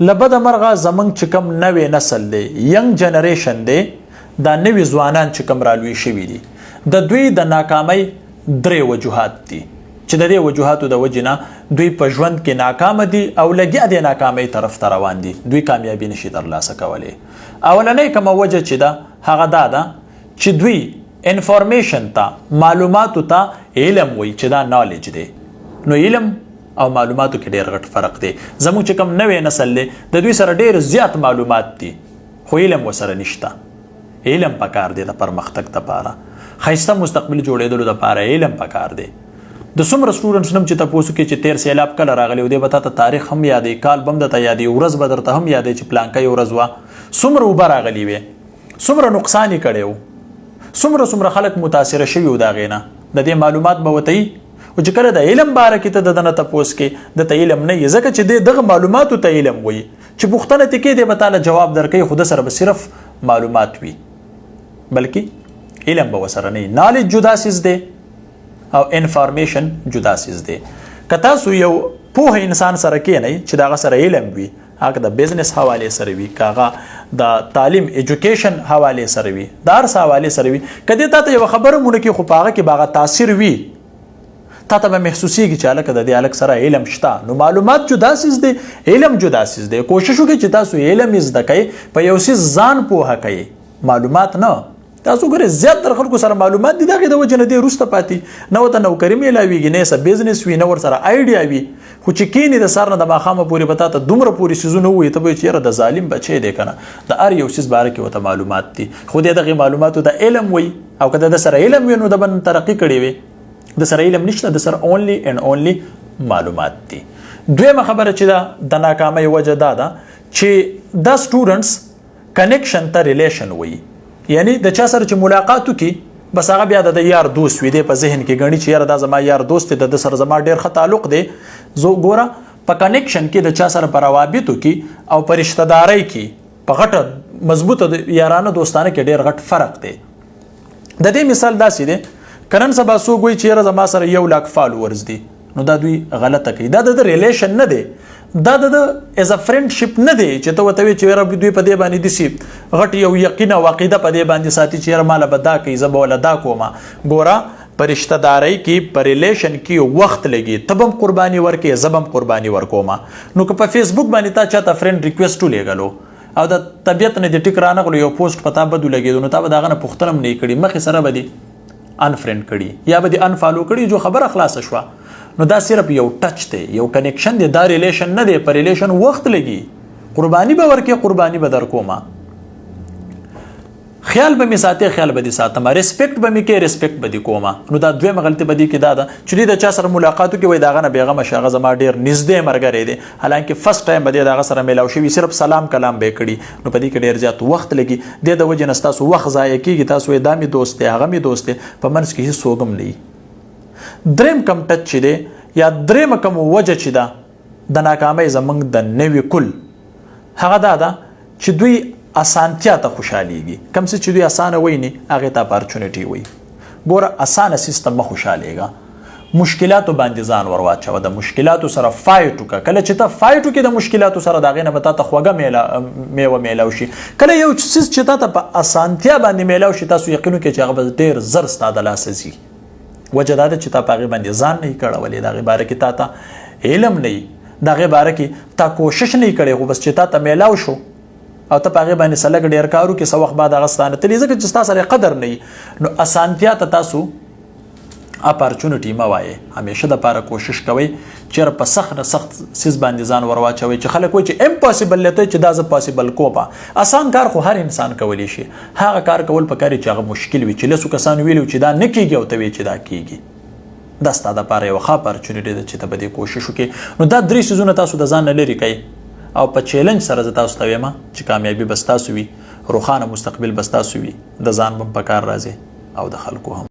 لبد مرغه زمنګ چې کوم نوې نسل دی ینګ جنریشن دی دا نوې ځوانان چې کوم رالوي شوي دي د دوی د ناکامۍ 3 وجوهات دي چې د دې وجوهاتو د وجې نه دوی په ژوند کې ناکام دي او لګیا د ناکامۍ طرف ته روان دي دوی کامیابي نشي ترلاسه کولی اولنۍ کومه وجه چې ده هغه دا ده چې دوی انفارمیشن ته معلوماتو ته علم وایي چې دا نالج دی نو علم او معلوماتو کې ډېر غټ فرق دی زموږ چې کوم نوې نسل دی د دوی سره ډېر زیات معلومات دي خو علم ورسره نشته علم پکار دی د پرمختګ دپاره ښایسته مستقبل جوړېدلو دپاره علم پکار دی د څومره سټوډنټس نوم چې تاسو کې چې 13 سیلاب کله راغلی او دی به تاسو تاریخ هم یادې کال بم د ته یادې ورځ به درته هم یادې چې پلانکۍ ورځ وه څومره اوبه راغلي وې څومره نقصان یې کړی و څومره خلک متاثره شوي وو د هغې نه د دې معلومات به ورته وي او چې کله د علم باره کې ته د ده نه تپوس کې د ته علم نه وي ځکه چې دی دغه معلوماتو ته علم وایي چې پوښتنه ترې کوي دی به تاله جواب درکوي خو ده سره به صرف معلومات وي بلکې علم به ورسره نه وي نالج جدا سیز دی او انفارمیشن جدا سیز دی که تاسو یو پوه انسان سره کینئ چې د هغه سره علم وي هغه د بزنس حوالې سره وي که هغه د تعلیم ایجوکیشن حوالې سره وي د هر څه حوالې سره وي که دې تا ته یوه خبره مونه کړي خو په هغه کې به هغه تاثیر وي تا ته به محسوسیږي چې هلکه د دې هلک سره علم شته نو معلومات جدا سیز دی علم جدا سیز دی کوشش وکړئ چې تاسو علم زده کوئ په یو څیز ځان پوهه کوئ معلومات نه تاسو ګورئ زیات در خلکو سره معلومات دي د هغې د وجې نه دی وروسته پاتې نه ورته نوکري میلاویږي نه یې څه بزنس وي نه ورسره آیډیا وي خو چې کینې د سهار نه د ماښامه پورې به تا ته دومره پورې څیزونه ووایي ته به وایي چې یاره د ظالم بچی دی که نه د هر یو څیز باره کې ورته معلومات دي خو دی دغې معلوماتو د علم وایي او که د سره علم وي نو د به ترقي کړې وي د سره علم نشته د سره اونلی اینډ اونلی معلومات دي دویمه خبره چې ده د ناکامۍ وجه دا ده چې دا سټوډنټس کنیکشن ته ریلیشن وایي یعنی د چا سره چې ملاقات وکړي بس هغه بیا د یار دوست وي دی په ذهن کې ګڼي چې یاره دا زما یار دوست دی د سره زما ډېر ښه تعلق دی زه ګوره په کنیکشن کې د چا سره په روابطو کې او په رشته دارۍ کې په غټه مضبوطه یارانه دوستانه کې ډېر غټ فرق دی د دې مثال داسې دی که نن سبا څوک وایي چې یاره زما سره 1 لاک فالوورز دي نو دا دوی غلطه کوي دا د ریلیشن نه دی دا د ایز ا فرینډشپ نه دی چې ته ورته وایې چې یاره دوی په دې باندې داسې غټ یو یقین او عقیده په دې باندې ساتي چې یاره ماله به دا کوي زه به وله دا کومه ګوره په رشته دارۍ کې په ریلیشن کې وخت لګي ته به هم قرباني ورکړې زه به هم قرباني ورکومه نو که په فیسبوک باندې تا چاته فرینډ ریکویسټ ولیږلو او د طبیعت نه دې ټیک رانغلو یو پوسټ په تا بد ولګېدو نو تا به د هغه نه پوښتنه هم نه یې کړې مخکې سره به دې انفرینډ کړي یا به دې انفالو کړي جو خبره خلاصه شوه نو دا صرف یو ټچ دی یو کنیکشن دی دا ریلیشن نه دی په ریلیشن وخت لګي قرباني به ورکې قرباني به در کومه خیال به مې ساتې خیال به دې ساتمه ریسپیکټ به مې کې ریسپیکټ به دې کومه نو دا دویمه غلطي به دې کې دا ده چې دوی د چا سره ملاقاتو کې وایي د هغه نه بېغمه شي هغه زما ډېر نږدې ملګری دی حالانکې فرسټ ټایم به دې د هغه سره میلاو شوي صرف سلام کلام به یې کړي نو په دې کې ډېر زیات وخت لګي دې د وجې نه ستاسو وخت ضایع کېږي تاسو وایي دا مې دوست دی هغه مې دوست دی په منځ کې هېڅ څوک هم نه وي دریم کم ټچ چې دی یا درېمه کوم وجه چې ده د ناکامۍ زموږ د نوي کل هغه دا ده چې دوی اسانتیا ته خوشحالیږي کوم څه چې دوی اسانه ویني هغې ته اپارچونیټي وایي ګوره اسانه سیستم مه خوشحالیږه مشکلاتو باندې ځان ور واچوه د مشکلاتو سره فایټ وکړه کله چې ته فایټ وکړې د مشکلاتو سره د هغې نه به تا ته خوږه میوه میلاو شي کله یو څیز چې تا ته په اسانتیا باندې میلاو شي تاسو یقین وکړئ چې هغه به ډېر زر ستا د لاسه ځي وجه دا ده چې تا په هغې باندې ځان نه یې کړولی د هغې باره کې تا ته علم نه یي د هغې باره کې تا کوشش نه یي کړی خو بس چې تا ته میلاو شو او ته په هغې باندې څه لږ ډېر کار وکړې څه وخت بعد هغه ستا نه تلي ځکه چې ستا سره قدر نه یي نو اسانتیا ته تاسو اپارچونټي مه وایې همیشه دپاره کوشش کوئ چېرې په سخت نه سخت څیز باندې ځان ور واچوئ چې خلک وایي چې امپاسبل دی چې دا زه پاسبل کومه اسان کار خو هر انسان کولی شي هغه کار کول پکار چې هغه مشکل وي چې لسو کسانو ویلي چې دا نه کېږي او ته وایې چې دا کېږي دا ستا دپاره یوه ښه اپارچونټي ده چې ته به دې کوشش وکړې نو دا 3 څیزونه تاسو د ځان نه لرې کوئ او په چیلنج سره زه تاسو ته وایم چې کامیابي به ستاسو وي روښانه مستقبل به ستاسو وي د ځان به په کار راځئ او د خلکو هم